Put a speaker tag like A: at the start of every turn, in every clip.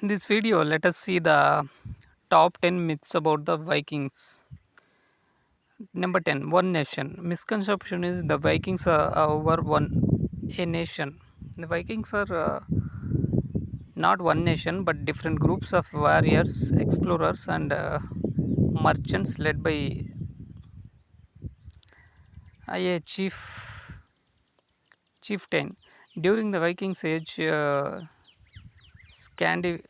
A: In this video, let us see the top 10 myths about the Vikings. Number 10, one nation. Misconception is the Vikings were a nation. The Vikings are not one nation but different groups of warriors, explorers, and merchants led by a chieftain. During the Vikings age, Scandi-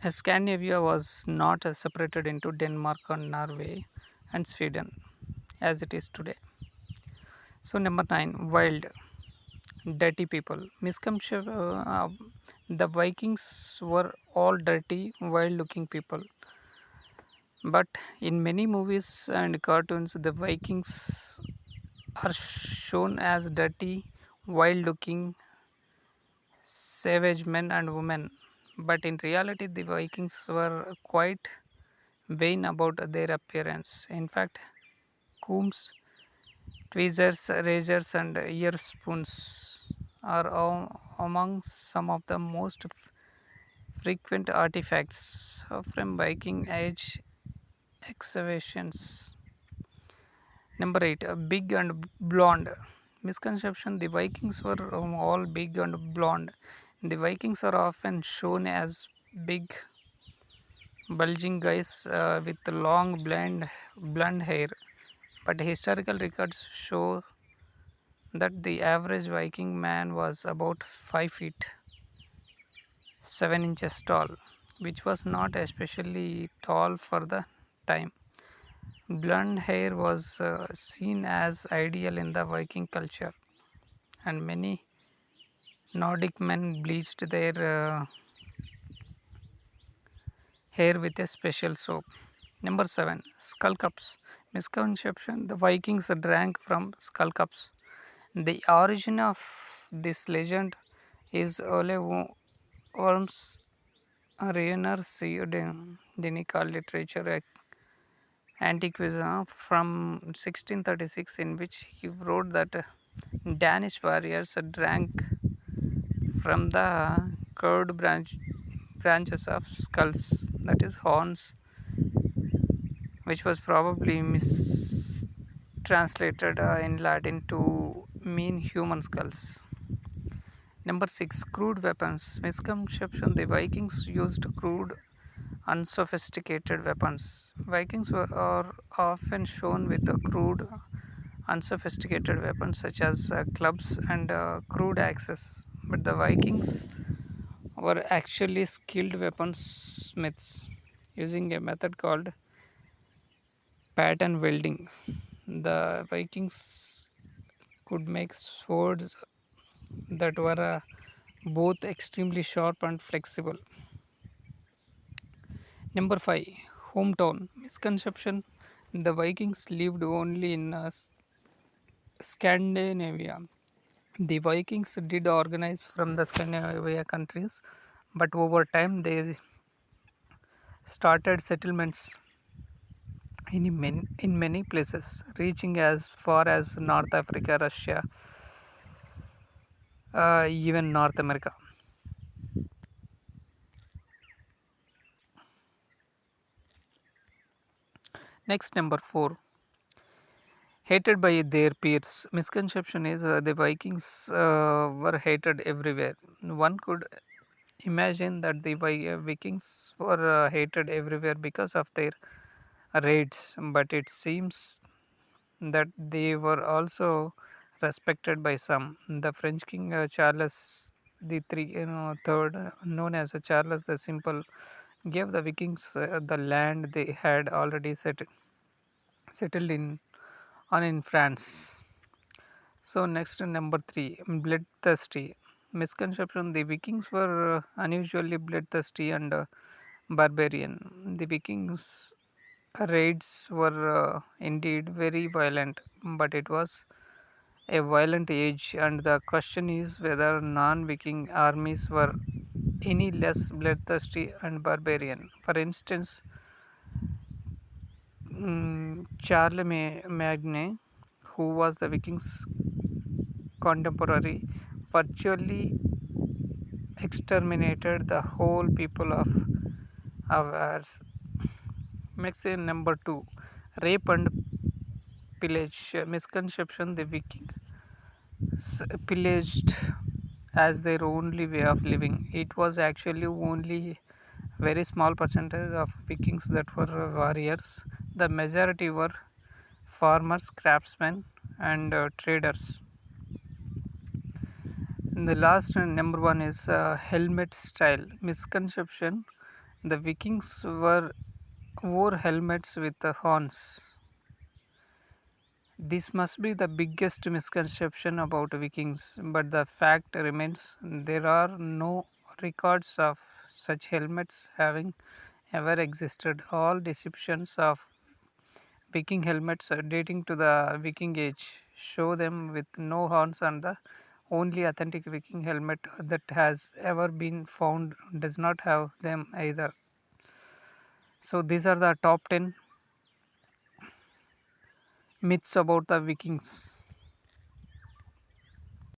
A: Scandinavia was not separated into Denmark and Norway and Sweden as it is today. So, number 9, wild, dirty people. Misconception the Vikings were all dirty, wild looking people. But in many movies and cartoons, the Vikings are shown as dirty, wild looking, savage men and women. But in reality, the Vikings were quite vain about their appearance. In fact, combs, tweezers, razors, and ear spoons are among some of the most frequent artifacts from Viking Age excavations. Number 8, big and blonde. Misconception: the Vikings were all big and blonde. The Vikings are often shown as big, bulging guys with long blonde hair, but historical records show that the average Viking man was about 5 feet 7 inches tall, which was not especially tall for the time. Blonde hair was seen as ideal in the Viking culture, and many Nordic men bleached their hair with a special soap. Number 7, skull cups. Misconception: the Vikings drank from skull cups. The origin of this legend is Ole Worm's Rainer Cynical literature Antiquism from 1636, in which he wrote that Danish warriors drank from the curved branches of skulls, that is horns, which was probably mistranslated in Latin to mean human skulls. Number 6, crude weapons. Misconception: the Vikings used crude, unsophisticated weapons. Vikings are often shown with crude, unsophisticated weapons such as clubs and crude axes. But the Vikings were actually skilled weaponsmiths using a method called pattern welding. The Vikings could make swords that were both extremely sharp and flexible. Number 5, hometown. Misconception: the Vikings lived only in Scandinavia. The Vikings did organize from the Scandinavia countries, but over time they started settlements in many places, reaching as far as North Africa, Russia, even North America. Next, number 4, hated by their peers. Misconception is the Vikings were hated everywhere. One could imagine that the Vikings were hated everywhere because of their raids, but it seems that they were also respected by some. The French king Charles third, known as Charles the Simple, gave the Vikings the land they had already settled in France. So next, number 3, bloodthirsty. Misconception: the Vikings were unusually bloodthirsty and barbarian. The Vikings raids were indeed very violent, but it was a violent age, and the question is whether non-Viking armies were any less bloodthirsty and barbarian. For instance, Charlemagne, who was the Vikings' contemporary, virtually exterminated the whole people of ours. Next, number two, rape and pillage. Misconception: the Vikings pillaged as their only way of living. It was actually only very small percentage of Vikings that were warriors. The majority were farmers, craftsmen, and traders. And the last number one is helmet style. Misconception: the Vikings wore helmets with horns. This must be the biggest misconception about Vikings, but the fact remains there are no records of such helmets having ever existed. All descriptions of Viking helmets dating to the Viking age show them with no horns, and the only authentic Viking helmet that has ever been found does not have them either. So, these are the top 10 myths about the Vikings.